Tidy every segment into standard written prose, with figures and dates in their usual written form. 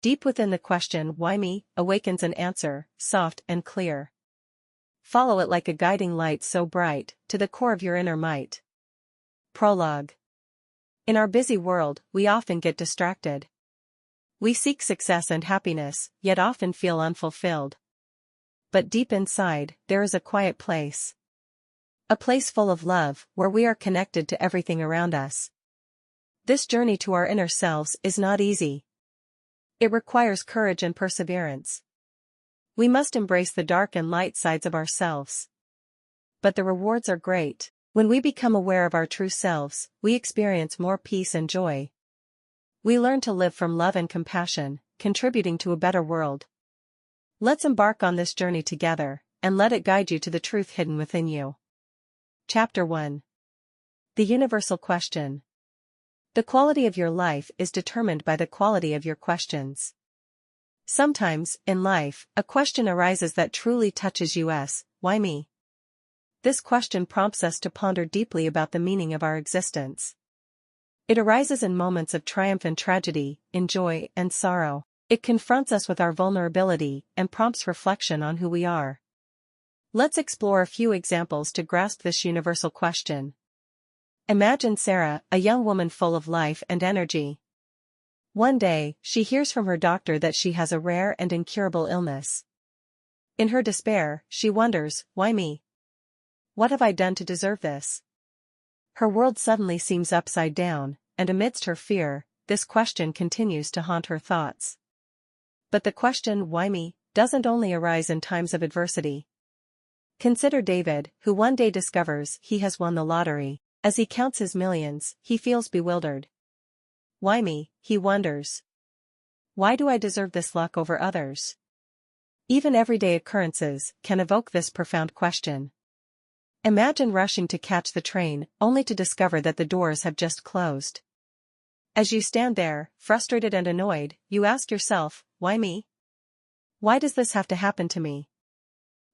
Deep within the question "Why me?" awakens an answer, soft and clear. Follow it like a guiding light so bright, to the core of your inner might. Prologue. In our busy world, we often get distracted. We seek success and happiness, yet often feel unfulfilled. But deep inside, there is a quiet place. A place full of love, where we are connected to everything around us. This journey to our inner selves is not easy. It requires courage and perseverance. We must embrace the dark and light sides of ourselves. But the rewards are great. When we become aware of our true selves, we experience more peace and joy. We learn to live from love and compassion, contributing to a better world. Let's embark on this journey together, and let it guide you to the truth hidden within you. Chapter 1. The Universal Question. The quality of your life is determined by the quality of your questions. Sometimes, in life, a question arises that truly touches us. Why me? This question prompts us to ponder deeply about the meaning of our existence. It arises in moments of triumph and tragedy, in joy and sorrow. It confronts us with our vulnerability and prompts reflection on who we are. Let's explore a few examples to grasp this universal question. Imagine Sarah, a young woman full of life and energy. One day, she hears from her doctor that she has a rare and incurable illness. In her despair, she wonders, why me? What have I done to deserve this? Her world suddenly seems upside down, and amidst her fear, this question continues to haunt her thoughts. But the question, why me, doesn't only arise in times of adversity. Consider David, who one day discovers he has won the lottery. As he counts his millions, he feels bewildered. Why me, he wonders. Why do I deserve this luck over others? Even everyday occurrences can evoke this profound question. Imagine rushing to catch the train, only to discover that the doors have just closed. As you stand there, frustrated and annoyed, you ask yourself, why me? Why does this have to happen to me?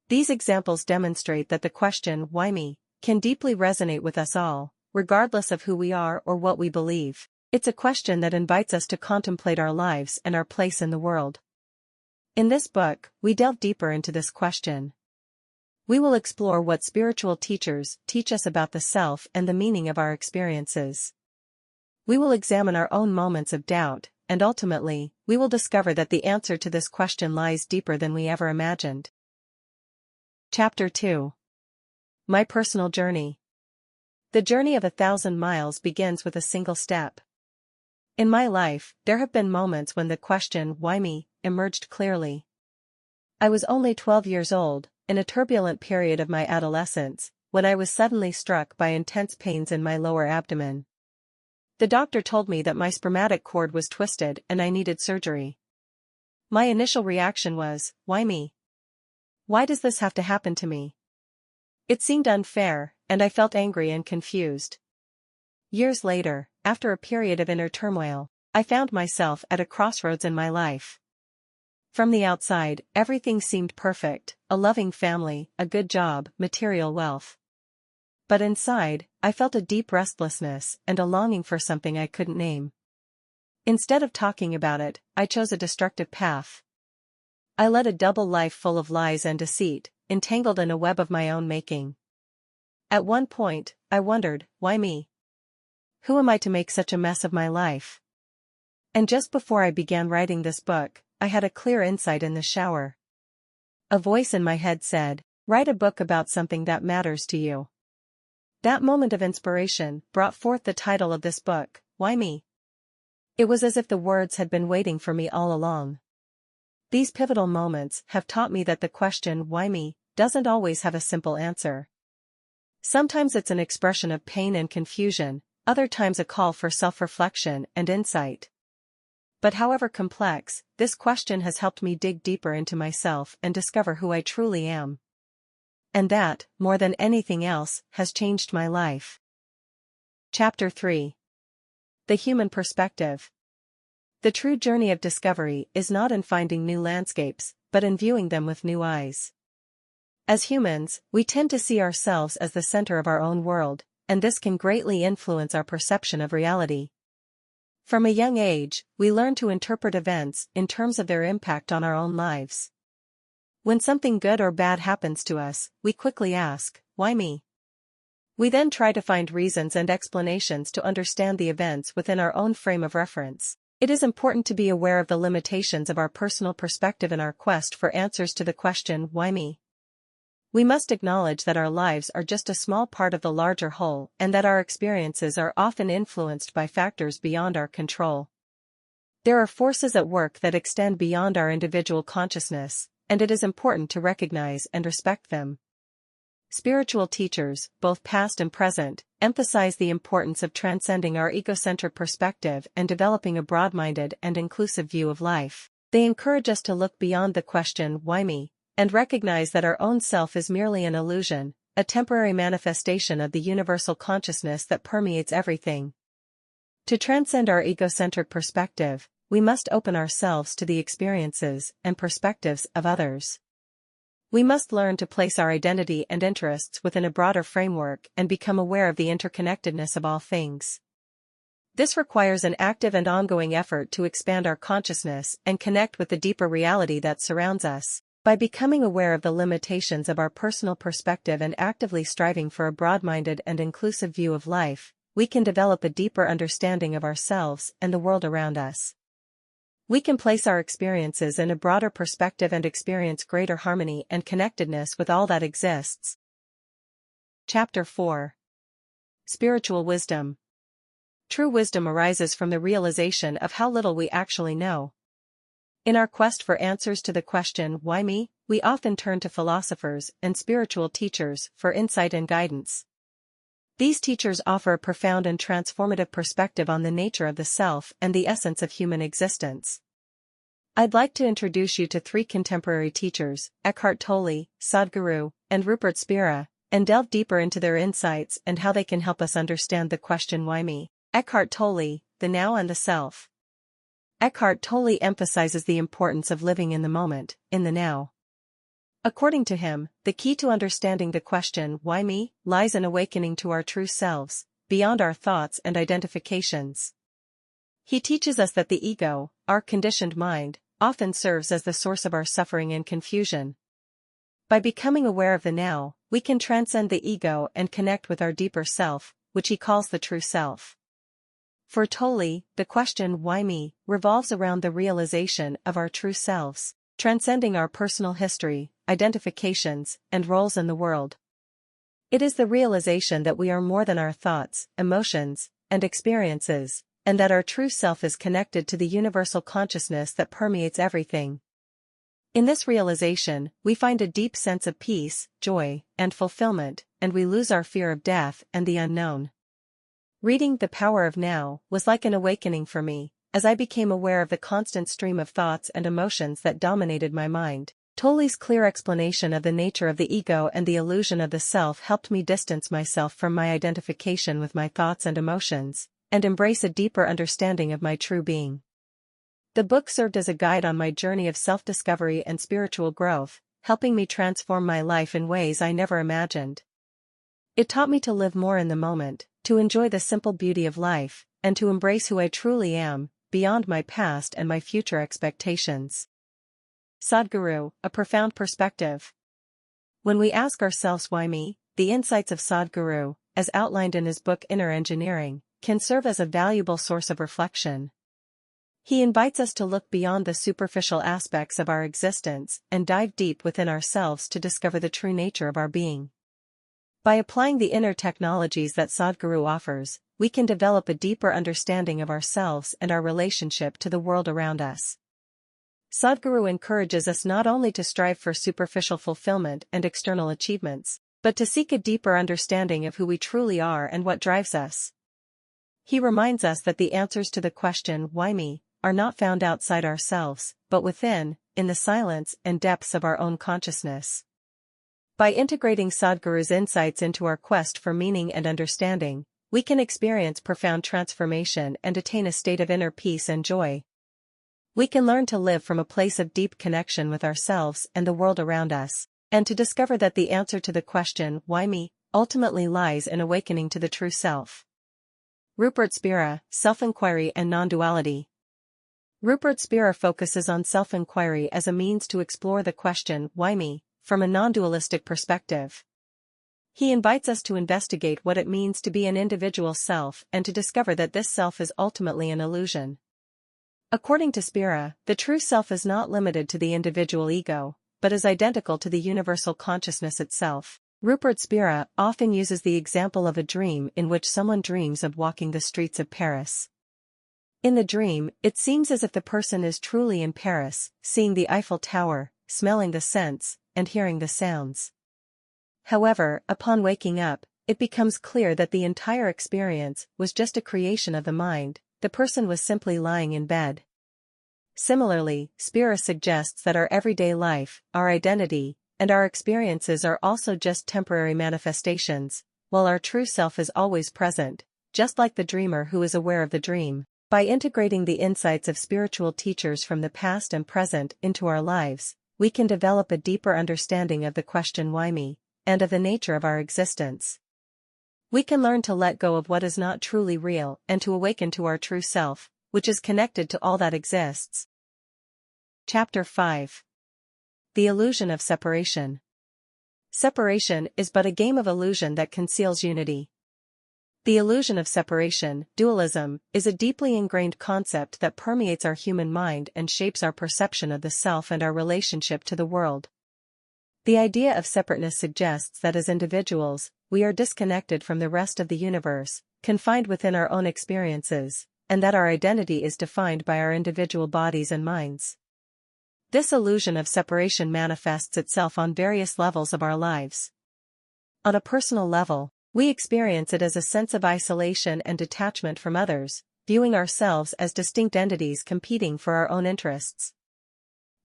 These examples demonstrate that the question, why me, can deeply resonate with us all, regardless of who we are or what we believe. It's a question that invites us to contemplate our lives and our place in the world. In this book, we delve deeper into this question. We will explore what spiritual teachers teach us about the self and the meaning of our experiences. We will examine our own moments of doubt, and ultimately, we will discover that the answer to this question lies deeper than we ever imagined. Chapter 2. My Personal Journey. The journey of 1,000 miles begins with a single step. In my life, there have been moments when the question, why me, emerged clearly. I was only 12 years old, in a turbulent period of my adolescence, when I was suddenly struck by intense pains in my lower abdomen. The doctor told me that my spermatic cord was twisted and I needed surgery. My initial reaction was, why me? Why does this have to happen to me? It seemed unfair, and I felt angry and confused. Years later, after a period of inner turmoil, I found myself at a crossroads in my life. From the outside, everything seemed perfect, a loving family, a good job, material wealth. But inside, I felt a deep restlessness and a longing for something I couldn't name. Instead of talking about it, I chose a destructive path. I led a double life full of lies and deceit, entangled in a web of my own making. At one point, I wondered, why me? Who am I to make such a mess of my life? And just before I began writing this book, I had a clear insight in the shower. A voice in my head said, write a book about something that matters to you. That moment of inspiration brought forth the title of this book, Why Me? It was as if the words had been waiting for me all along. These pivotal moments have taught me that the question, why me, doesn't always have a simple answer. Sometimes it's an expression of pain and confusion, other times a call for self-reflection and insight. But however complex, this question has helped me dig deeper into myself and discover who I truly am. And that, more than anything else, has changed my life. Chapter 3. The Human Perspective. The true journey of discovery is not in finding new landscapes, but in viewing them with new eyes. As humans, we tend to see ourselves as the center of our own world, and this can greatly influence our perception of reality. From a young age, we learn to interpret events in terms of their impact on our own lives. When something good or bad happens to us, we quickly ask, "Why me?" We then try to find reasons and explanations to understand the events within our own frame of reference. It is important to be aware of the limitations of our personal perspective in our quest for answers to the question, "Why me?" We must acknowledge that our lives are just a small part of the larger whole and that our experiences are often influenced by factors beyond our control. There are forces at work that extend beyond our individual consciousness, and it is important to recognize and respect them. Spiritual teachers, both past and present, emphasize the importance of transcending our egocentric perspective and developing a broad-minded and inclusive view of life. They encourage us to look beyond the question, "Why me?" and recognize that our own self is merely an illusion, a temporary manifestation of the universal consciousness that permeates everything. To transcend our egocentric perspective, we must open ourselves to the experiences and perspectives of others. We must learn to place our identity and interests within a broader framework and become aware of the interconnectedness of all things. This requires an active and ongoing effort to expand our consciousness and connect with the deeper reality that surrounds us. By becoming aware of the limitations of our personal perspective and actively striving for a broad-minded and inclusive view of life, we can develop a deeper understanding of ourselves and the world around us. We can place our experiences in a broader perspective and experience greater harmony and connectedness with all that exists. Chapter 4. Spiritual Wisdom. True wisdom arises from the realization of how little we actually know. In our quest for answers to the question, "Why me?" we often turn to philosophers and spiritual teachers for insight and guidance. These teachers offer a profound and transformative perspective on the nature of the self and the essence of human existence. I'd like to introduce you to three contemporary teachers, Eckhart Tolle, Sadhguru, and Rupert Spira, and delve deeper into their insights and how they can help us understand the question, "Why me?" Eckhart Tolle, The Now and the Self. Eckhart Tolle emphasizes the importance of living in the moment, in the now. According to him, the key to understanding the question, "Why me?" lies in awakening to our true selves, beyond our thoughts and identifications. He teaches us that the ego, our conditioned mind, often serves as the source of our suffering and confusion. By becoming aware of the now, we can transcend the ego and connect with our deeper self, which he calls the true self. For Tolle, the question, "Why me?" revolves around the realization of our true selves, transcending our personal history, identifications, and roles in the world. It is the realization that we are more than our thoughts, emotions, and experiences, and that our true self is connected to the universal consciousness that permeates everything. In this realization, we find a deep sense of peace, joy, and fulfillment, and we lose our fear of death and the unknown. Reading The Power of Now was like an awakening for me, as I became aware of the constant stream of thoughts and emotions that dominated my mind. Tolle's clear explanation of the nature of the ego and the illusion of the self helped me distance myself from my identification with my thoughts and emotions, and embrace a deeper understanding of my true being. The book served as a guide on my journey of self-discovery and spiritual growth, helping me transform my life in ways I never imagined. It taught me to live more in the moment, to enjoy the simple beauty of life, and to embrace who I truly am, beyond my past and my future expectations. Sadhguru, a profound perspective. When we ask ourselves, "Why me?" the insights of Sadhguru, as outlined in his book Inner Engineering, can serve as a valuable source of reflection. He invites us to look beyond the superficial aspects of our existence and dive deep within ourselves to discover the true nature of our being. By applying the inner technologies that Sadhguru offers, we can develop a deeper understanding of ourselves and our relationship to the world around us. Sadhguru encourages us not only to strive for superficial fulfillment and external achievements, but to seek a deeper understanding of who we truly are and what drives us. He reminds us that the answers to the question, "Why me?" are not found outside ourselves, but within, in the silence and depths of our own consciousness. By integrating Sadhguru's insights into our quest for meaning and understanding, we can experience profound transformation and attain a state of inner peace and joy. We can learn to live from a place of deep connection with ourselves and the world around us, and to discover that the answer to the question, "Why me?" ultimately lies in awakening to the true self. Rupert Spira, Self-Inquiry and Non-Duality. Rupert Spira focuses on self-inquiry as a means to explore the question, why me, from a non-dualistic perspective. He invites us to investigate what it means to be an individual self and to discover that this self is ultimately an illusion. According to Spira, the true self is not limited to the individual ego, but is identical to the universal consciousness itself. Rupert Spira often uses the example of a dream in which someone dreams of walking the streets of Paris. In the dream, it seems as if the person is truly in Paris, seeing the Eiffel Tower, smelling the scents, and hearing the sounds. However, upon waking up, it becomes clear that the entire experience was just a creation of the mind. The person was simply lying in bed. Similarly, Spira suggests that our everyday life, our identity, and our experiences are also just temporary manifestations, while our true self is always present, just like the dreamer who is aware of the dream. By integrating the insights of spiritual teachers from the past and present into our lives, we can develop a deeper understanding of the question why me, and of the nature of our existence. We can learn to let go of what is not truly real and to awaken to our true self, which is connected to all that exists. Chapter 5. The Illusion of Separation. Separation is but a game of illusion that conceals unity. The illusion of separation, dualism, is a deeply ingrained concept that permeates our human mind and shapes our perception of the self and our relationship to the world. The idea of separateness suggests that as individuals, we are disconnected from the rest of the universe, confined within our own experiences, and that our identity is defined by our individual bodies and minds. This illusion of separation manifests itself on various levels of our lives. On a personal level, we experience it as a sense of isolation and detachment from others, viewing ourselves as distinct entities competing for our own interests.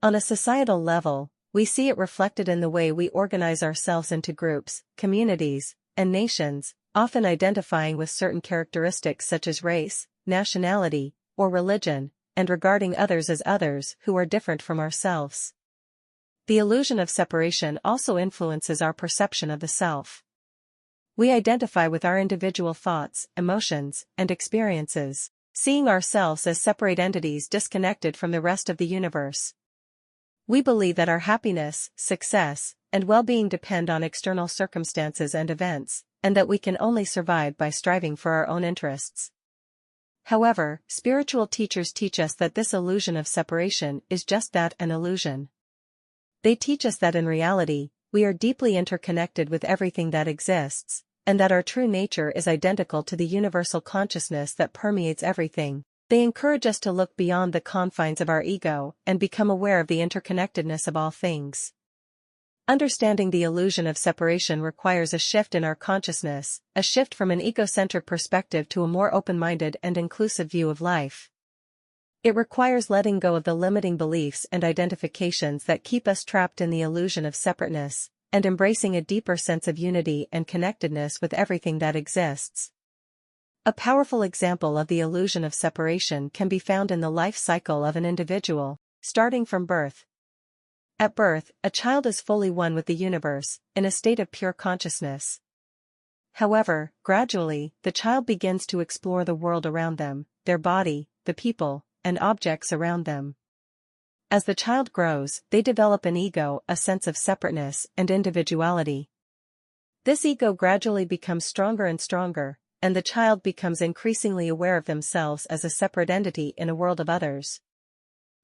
On a societal level, we see it reflected in the way we organize ourselves into groups, communities, and nations, often identifying with certain characteristics such as race, nationality, or religion, and regarding others as others who are different from ourselves. The illusion of separation also influences our perception of the self. We identify with our individual thoughts, emotions, and experiences, seeing ourselves as separate entities disconnected from the rest of the universe. We believe that our happiness, success, and well-being depend on external circumstances and events, and that we can only survive by striving for our own interests. However, spiritual teachers teach us that this illusion of separation is just that, an illusion. They teach us that in reality, we are deeply interconnected with everything that exists, and that our true nature is identical to the universal consciousness that permeates everything. They encourage us to look beyond the confines of our ego and become aware of the interconnectedness of all things. Understanding the illusion of separation requires a shift in our consciousness, a shift from an egocentric perspective to a more open-minded and inclusive view of life. It requires letting go of the limiting beliefs and identifications that keep us trapped in the illusion of separateness, and embracing a deeper sense of unity and connectedness with everything that exists. A powerful example of the illusion of separation can be found in the life cycle of an individual, starting from birth. At birth, a child is fully one with the universe, in a state of pure consciousness. However, gradually, the child begins to explore the world around them, their body, the people, and objects around them. As the child grows, they develop an ego, a sense of separateness and individuality. This ego gradually becomes stronger and stronger, and the child becomes increasingly aware of themselves as a separate entity in a world of others.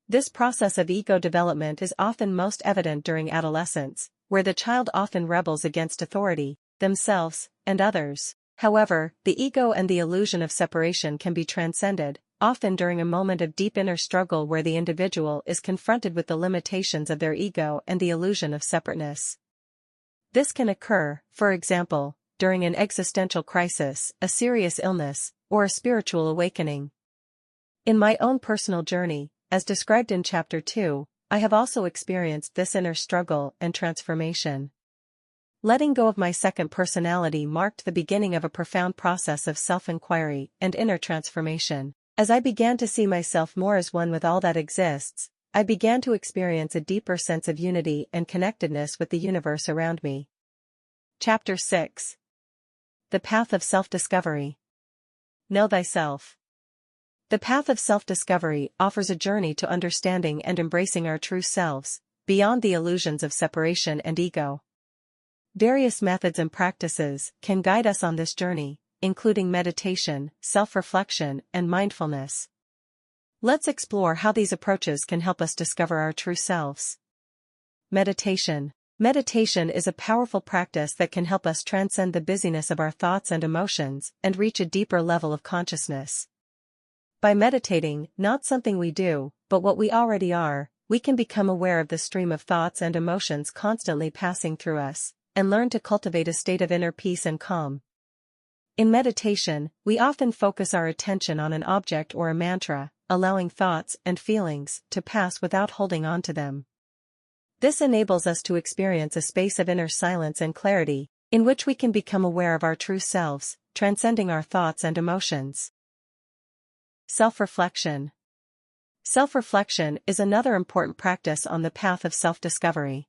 This process of ego development is often most evident during adolescence, where the child often rebels against authority, themselves, and others. However, the ego and the illusion of separation can be transcended, often during a moment of deep inner struggle where the individual is confronted with the limitations of their ego and the illusion of separateness. This can occur, for example, during an existential crisis, a serious illness, or a spiritual awakening. In my own personal journey, as described in Chapter 2, I have also experienced this inner struggle and transformation. Letting go of my second personality marked the beginning of a profound process of self-inquiry and inner transformation. As I began to see myself more as one with all that exists, I began to experience a deeper sense of unity and connectedness with the universe around me. Chapter 6. The Path of Self-Discovery. Know thyself. The path of self-discovery offers a journey to understanding and embracing our true selves, beyond the illusions of separation and ego. Various methods and practices can guide us on this journey, including meditation, self-reflection, and mindfulness. Let's explore how these approaches can help us discover our true selves. Meditation. Meditation is a powerful practice that can help us transcend the busyness of our thoughts and emotions and reach a deeper level of consciousness. By meditating, not something we do, but what we already are, we can become aware of the stream of thoughts and emotions constantly passing through us, and learn to cultivate a state of inner peace and calm. In meditation, we often focus our attention on an object or a mantra, allowing thoughts and feelings to pass without holding on to them. This enables us to experience a space of inner silence and clarity, in which we can become aware of our true selves, transcending our thoughts and emotions. Self-reflection. Self-reflection is another important practice on the path of self-discovery.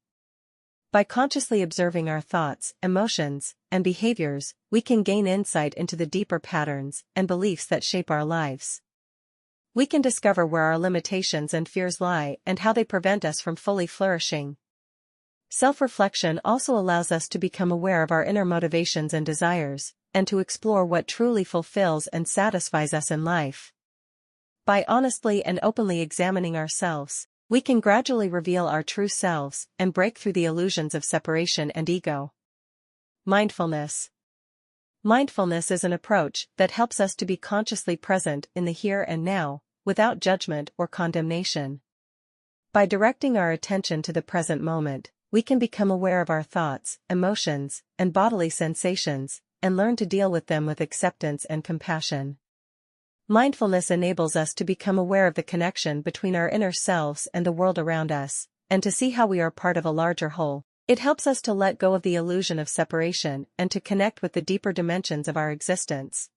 By consciously observing our thoughts, emotions, and behaviors, we can gain insight into the deeper patterns and beliefs that shape our lives. We can discover where our limitations and fears lie and how they prevent us from fully flourishing. Self-reflection also allows us to become aware of our inner motivations and desires, and to explore what truly fulfills and satisfies us in life. By honestly and openly examining ourselves, we can gradually reveal our true selves and break through the illusions of separation and ego. Mindfulness. Mindfulness is an approach that helps us to be consciously present in the here and now, without judgment or condemnation. By directing our attention to the present moment, we can become aware of our thoughts, emotions, and bodily sensations, and learn to deal with them with acceptance and compassion. Mindfulness enables us to become aware of the connection between our inner selves and the world around us, and to see how we are part of a larger whole. It helps us to let go of the illusion of separation and to connect with the deeper dimensions of our existence.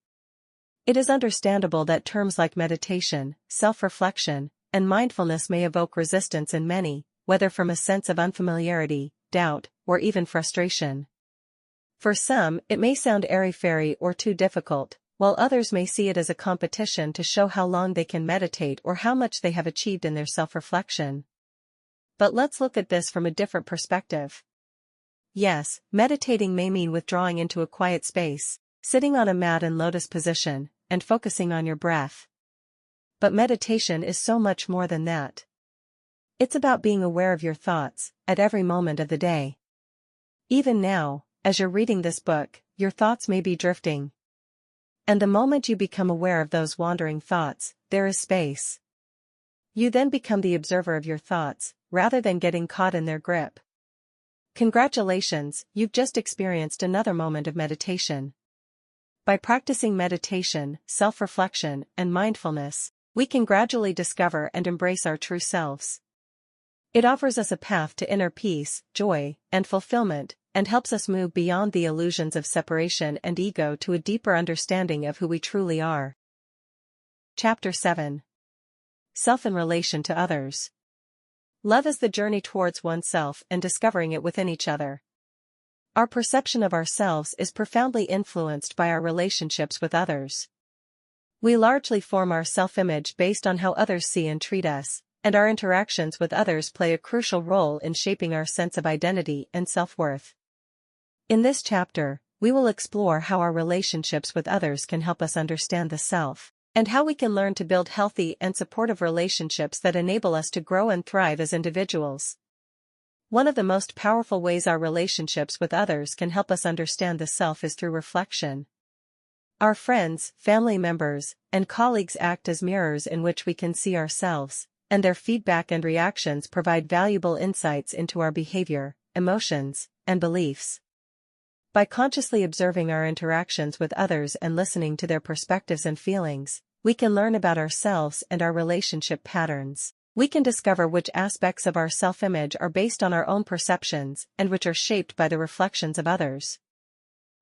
It is understandable that terms like meditation, self-reflection, and mindfulness may evoke resistance in many, whether from a sense of unfamiliarity, doubt, or even frustration. For some, it may sound airy-fairy or too difficult, while others may see it as a competition to show how long they can meditate or how much they have achieved in their self-reflection. But let's look at this from a different perspective. Yes, meditating may mean withdrawing into a quiet space, sitting on a mat in lotus position, and focusing on your breath. But meditation is so much more than that. It's about being aware of your thoughts, at every moment of the day. Even now, as you're reading this book, your thoughts may be drifting. And the moment you become aware of those wandering thoughts, there is space. You then become the observer of your thoughts, rather than getting caught in their grip. Congratulations, you've just experienced another moment of meditation. By practicing meditation, self-reflection, and mindfulness, we can gradually discover and embrace our true selves. It offers us a path to inner peace, joy, and fulfillment, and helps us move beyond the illusions of separation and ego to a deeper understanding of who we truly are. Chapter 7. Self in relation to others. Love is the journey towards oneself and discovering it within each other. Our perception of ourselves is profoundly influenced by our relationships with others. We largely form our self-image based on how others see and treat us, and our interactions with others play a crucial role in shaping our sense of identity and self-worth. In this chapter, we will explore how our relationships with others can help us understand the self, and how we can learn to build healthy and supportive relationships that enable us to grow and thrive as individuals. One of the most powerful ways our relationships with others can help us understand the self is through reflection. Our friends, family members, and colleagues act as mirrors in which we can see ourselves, and their feedback and reactions provide valuable insights into our behavior, emotions, and beliefs. By consciously observing our interactions with others and listening to their perspectives and feelings, we can learn about ourselves and our relationship patterns. We can discover which aspects of our self-image are based on our own perceptions and which are shaped by the reflections of others.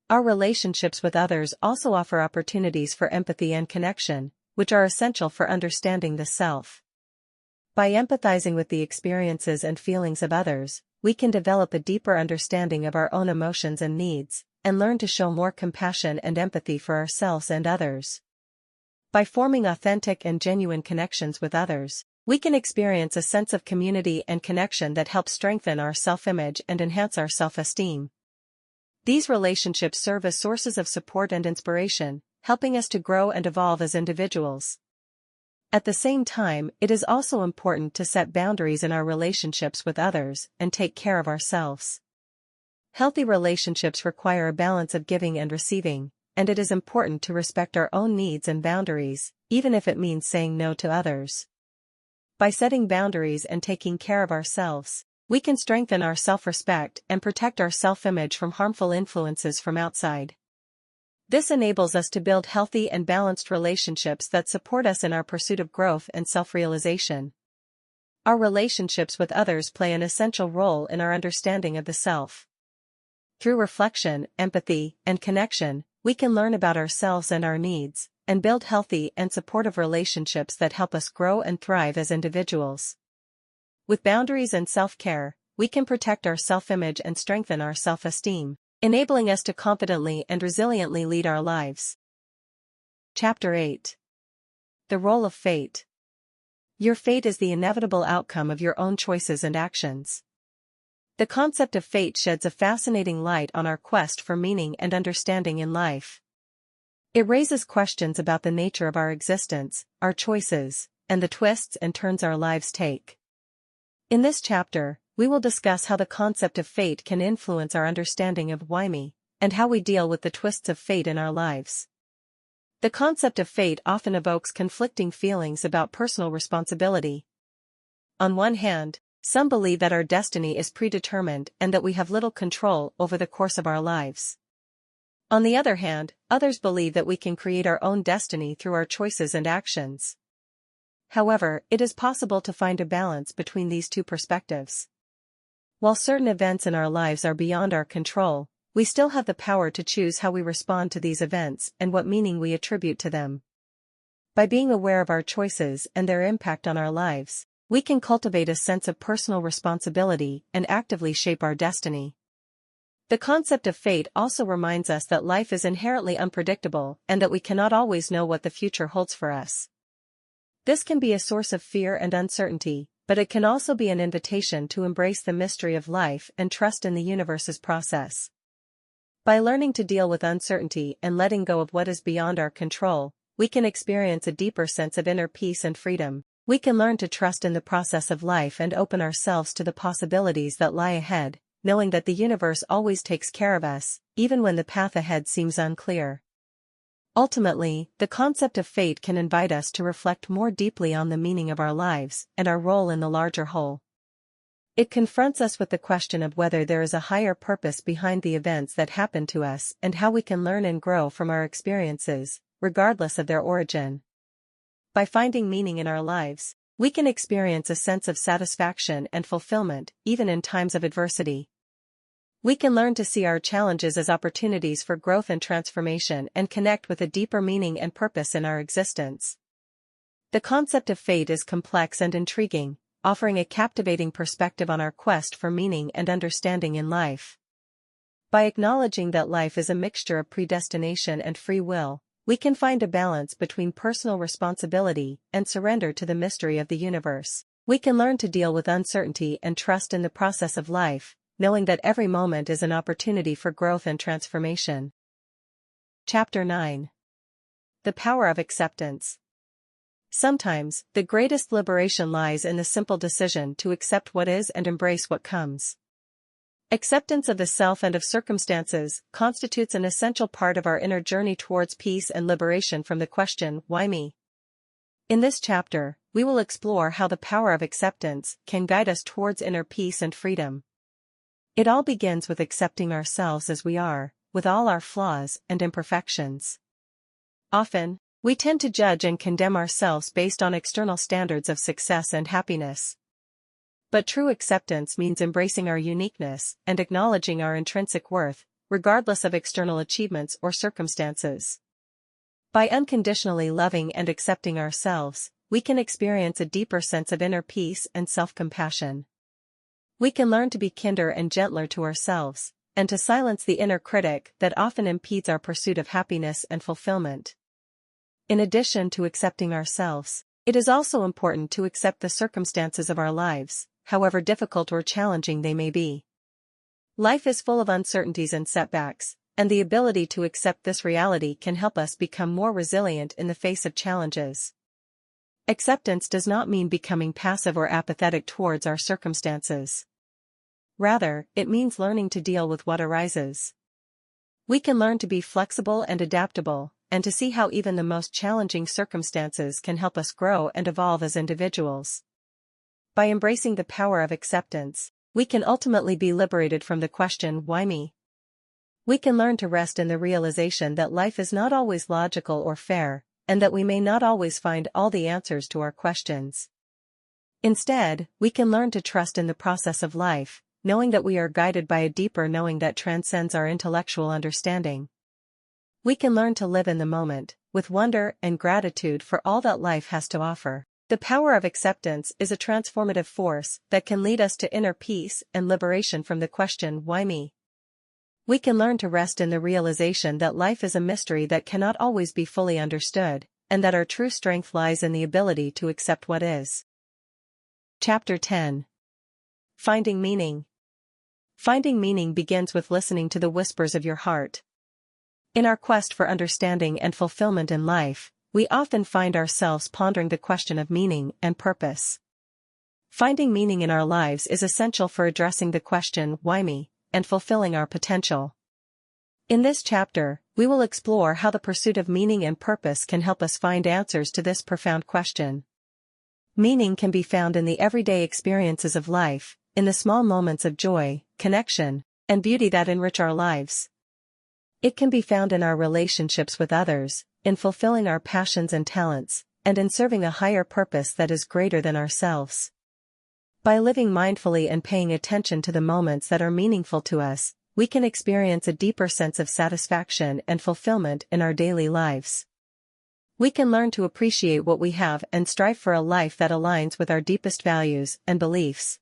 Our relationships with others also offer opportunities for empathy and connection, which are essential for understanding the self. By empathizing with the experiences and feelings of others, we can develop a deeper understanding of our own emotions and needs, and learn to show more compassion and empathy for ourselves and others. By forming authentic and genuine connections with others, we can experience a sense of community and connection that helps strengthen our self-image and enhance our self-esteem. These relationships serve as sources of support and inspiration, helping us to grow and evolve as individuals. At the same time, it is also important to set boundaries in our relationships with others and take care of ourselves. Healthy relationships require a balance of giving and receiving, and it is important to respect our own needs and boundaries, even if it means saying no to others. By setting boundaries and taking care of ourselves, we can strengthen our self-respect and protect our self-image from harmful influences from outside. This enables us to build healthy and balanced relationships that support us in our pursuit of growth and self-realization. Our relationships with others play an essential role in our understanding of the self. Through reflection, empathy, and connection, we can learn about ourselves and our needs, and build healthy and supportive relationships that help us grow and thrive as individuals. With boundaries and self-care, we can protect our self-image and strengthen our self-esteem, enabling us to confidently and resiliently lead our lives. Chapter 8. The Role of Fate. Your fate is the inevitable outcome of your own choices and actions. The concept of fate sheds a fascinating light on our quest for meaning and understanding in life. It raises questions about the nature of our existence, our choices, and the twists and turns our lives take. In this chapter, we will discuss how the concept of fate can influence our understanding of why me, and how we deal with the twists of fate in our lives. The concept of fate often evokes conflicting feelings about personal responsibility. On one hand, some believe that our destiny is predetermined and that we have little control over the course of our lives. On the other hand, others believe that we can create our own destiny through our choices and actions. However, it is possible to find a balance between these two perspectives. While certain events in our lives are beyond our control, we still have the power to choose how we respond to these events and what meaning we attribute to them. By being aware of our choices and their impact on our lives, we can cultivate a sense of personal responsibility and actively shape our destiny. The concept of fate also reminds us that life is inherently unpredictable and that we cannot always know what the future holds for us. This can be a source of fear and uncertainty, but it can also be an invitation to embrace the mystery of life and trust in the universe's process. By learning to deal with uncertainty and letting go of what is beyond our control, we can experience a deeper sense of inner peace and freedom. We can learn to trust in the process of life and open ourselves to the possibilities that lie ahead, knowing that the universe always takes care of us, even when the path ahead seems unclear. Ultimately, the concept of fate can invite us to reflect more deeply on the meaning of our lives and our role in the larger whole. It confronts us with the question of whether there is a higher purpose behind the events that happen to us and how we can learn and grow from our experiences, regardless of their origin. By finding meaning in our lives, we can experience a sense of satisfaction and fulfillment, even in times of adversity. We can learn to see our challenges as opportunities for growth and transformation and connect with a deeper meaning and purpose in our existence. The concept of fate is complex and intriguing, offering a captivating perspective on our quest for meaning and understanding in life. By acknowledging that life is a mixture of predestination and free will, we can find a balance between personal responsibility and surrender to the mystery of the universe. We can learn to deal with uncertainty and trust in the process of life, knowing that every moment is an opportunity for growth and transformation. Chapter 9. The Power of Acceptance. Sometimes, the greatest liberation lies in the simple decision to accept what is and embrace what comes. Acceptance of the self and of circumstances constitutes an essential part of our inner journey towards peace and liberation from the question, why me? In this chapter, we will explore how the power of acceptance can guide us towards inner peace and freedom. It all begins with accepting ourselves as we are, with all our flaws and imperfections. Often, we tend to judge and condemn ourselves based on external standards of success and happiness. But true acceptance means embracing our uniqueness and acknowledging our intrinsic worth, regardless of external achievements or circumstances. By unconditionally loving and accepting ourselves, we can experience a deeper sense of inner peace and self-compassion. We can learn to be kinder and gentler to ourselves, and to silence the inner critic that often impedes our pursuit of happiness and fulfillment. In addition to accepting ourselves, it is also important to accept the circumstances of our lives, however difficult or challenging they may be. Life is full of uncertainties and setbacks, and the ability to accept this reality can help us become more resilient in the face of challenges. Acceptance does not mean becoming passive or apathetic towards our circumstances. Rather, it means learning to deal with what arises. We can learn to be flexible and adaptable, and to see how even the most challenging circumstances can help us grow and evolve as individuals. By embracing the power of acceptance, we can ultimately be liberated from the question, "Why me?" We can learn to rest in the realization that life is not always logical or fair, and that we may not always find all the answers to our questions. Instead, we can learn to trust in the process of life, knowing that we are guided by a deeper knowing that transcends our intellectual understanding. We can learn to live in the moment, with wonder and gratitude for all that life has to offer. The power of acceptance is a transformative force that can lead us to inner peace and liberation from the question, "Why me?" We can learn to rest in the realization that life is a mystery that cannot always be fully understood, and that our true strength lies in the ability to accept what is. Chapter 10. Finding Meaning. Finding meaning begins with listening to the whispers of your heart. In our quest for understanding and fulfillment in life, we often find ourselves pondering the question of meaning and purpose. Finding meaning in our lives is essential for addressing the question, "Why me?" and fulfilling our potential. In this chapter, we will explore how the pursuit of meaning and purpose can help us find answers to this profound question. Meaning can be found in the everyday experiences of life, in the small moments of joy, connection, and beauty that enrich our lives. It can be found in our relationships with others, in fulfilling our passions and talents, and in serving a higher purpose that is greater than ourselves. By living mindfully and paying attention to the moments that are meaningful to us, we can experience a deeper sense of satisfaction and fulfillment in our daily lives. We can learn to appreciate what we have and strive for a life that aligns with our deepest values and beliefs.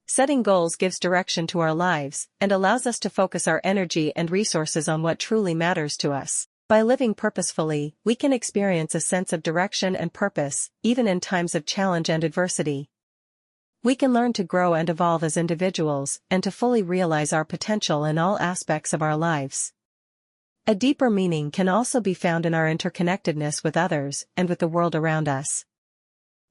Setting goals gives direction to our lives and allows us to focus our energy and resources on what truly matters to us. By living purposefully, we can experience a sense of direction and purpose, even in times of challenge and adversity. We can learn to grow and evolve as individuals and to fully realize our potential in all aspects of our lives. A deeper meaning can also be found in our interconnectedness with others and with the world around us.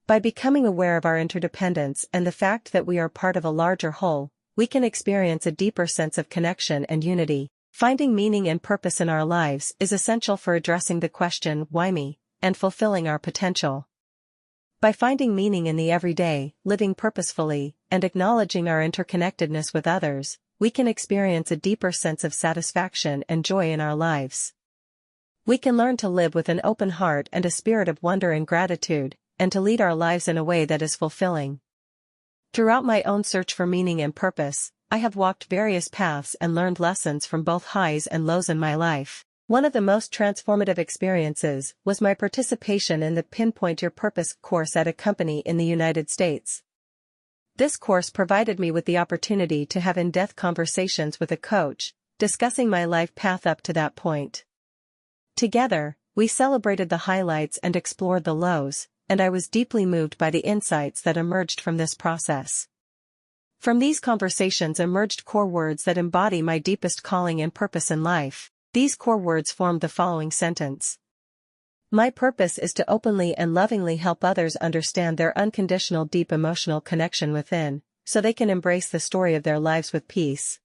By becoming aware of our interdependence and the fact that we are part of a larger whole, we can experience a deeper sense of connection and unity. Finding meaning and purpose in our lives is essential for addressing the question, "Why me?" and fulfilling our potential. By finding meaning in the everyday, living purposefully, and acknowledging our interconnectedness with others, we can experience a deeper sense of satisfaction and joy in our lives. We can learn to live with an open heart and a spirit of wonder and gratitude, and to lead our lives in a way that is fulfilling. Throughout my own search for meaning and purpose, I have walked various paths and learned lessons from both highs and lows in my life. One of the most transformative experiences was my participation in the Pinpoint Your Purpose course at a company in the United States. This course provided me with the opportunity to have in-depth conversations with a coach, discussing my life path up to that point. Together, we celebrated the highlights and explored the lows, and I was deeply moved by the insights that emerged from this process. From these conversations emerged core words that embody my deepest calling and purpose in life. These core words formed the following sentence. My purpose is to openly and lovingly help others understand their unconditional deep emotional connection within, so they can embrace the story of their lives with peace.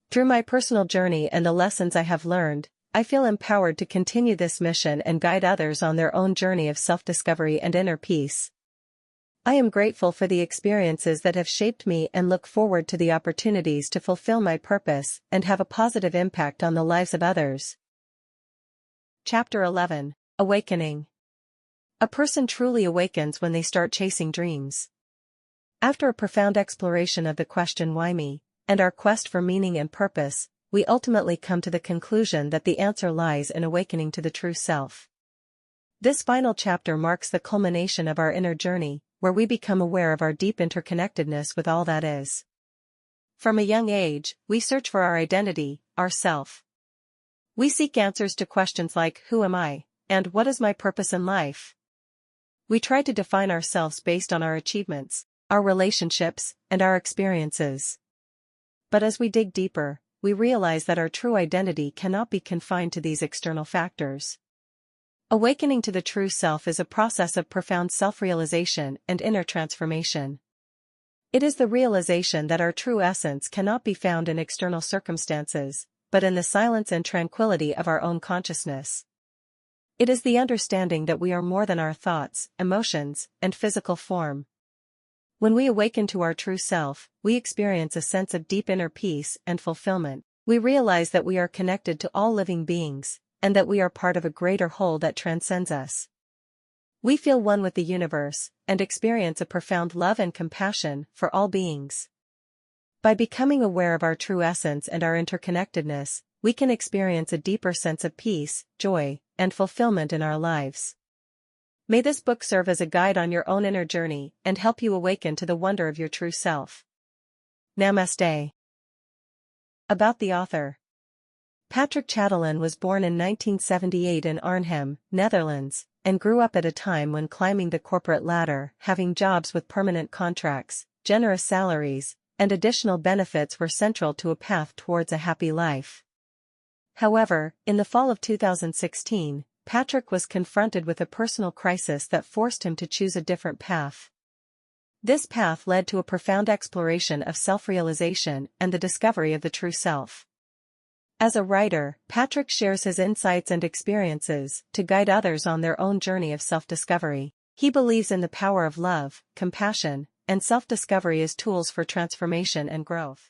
Through my personal journey and the lessons I have learned, I feel empowered to continue this mission and guide others on their own journey of self-discovery and inner peace. I am grateful for the experiences that have shaped me and look forward to the opportunities to fulfill my purpose and have a positive impact on the lives of others. Chapter 11. Awakening. A person truly awakens when they start chasing dreams. After a profound exploration of the question "Why me?" and our quest for meaning and purpose, we ultimately come to the conclusion that the answer lies in awakening to the true self. This final chapter marks the culmination of our inner journey, where we become aware of our deep interconnectedness with all that is. From a young age, we search for our identity, our self. We seek answers to questions like, "Who am I?" and what is my purpose in life? We try to define ourselves based on our achievements, our relationships, and our experiences. But as we dig deeper, we realize that our true identity cannot be confined to these external factors. Awakening to the true self is a process of profound self-realization and inner transformation. It is the realization that our true essence cannot be found in external circumstances, but in the silence and tranquility of our own consciousness. It is the understanding that we are more than our thoughts, emotions, and physical form. When we awaken to our true self, we experience a sense of deep inner peace and fulfillment. We realize that we are connected to all living beings, and that we are part of a greater whole that transcends us. We feel one with the universe, and experience a profound love and compassion for all beings. By becoming aware of our true essence and our interconnectedness, we can experience a deeper sense of peace, joy, and fulfillment in our lives. May this book serve as a guide on your own inner journey and help you awaken to the wonder of your true self. Namaste. About the author. Patrick Chattelin was born in 1978 in Arnhem, Netherlands, and grew up at a time when climbing the corporate ladder, having jobs with permanent contracts, generous salaries, and additional benefits were central to a path towards a happy life. However, in the fall of 2016, Patrick was confronted with a personal crisis that forced him to choose a different path. This path led to a profound exploration of self-realization and the discovery of the true self. As a writer, Patrick shares his insights and experiences to guide others on their own journey of self-discovery. He believes in the power of love, compassion, and self-discovery as tools for transformation and growth.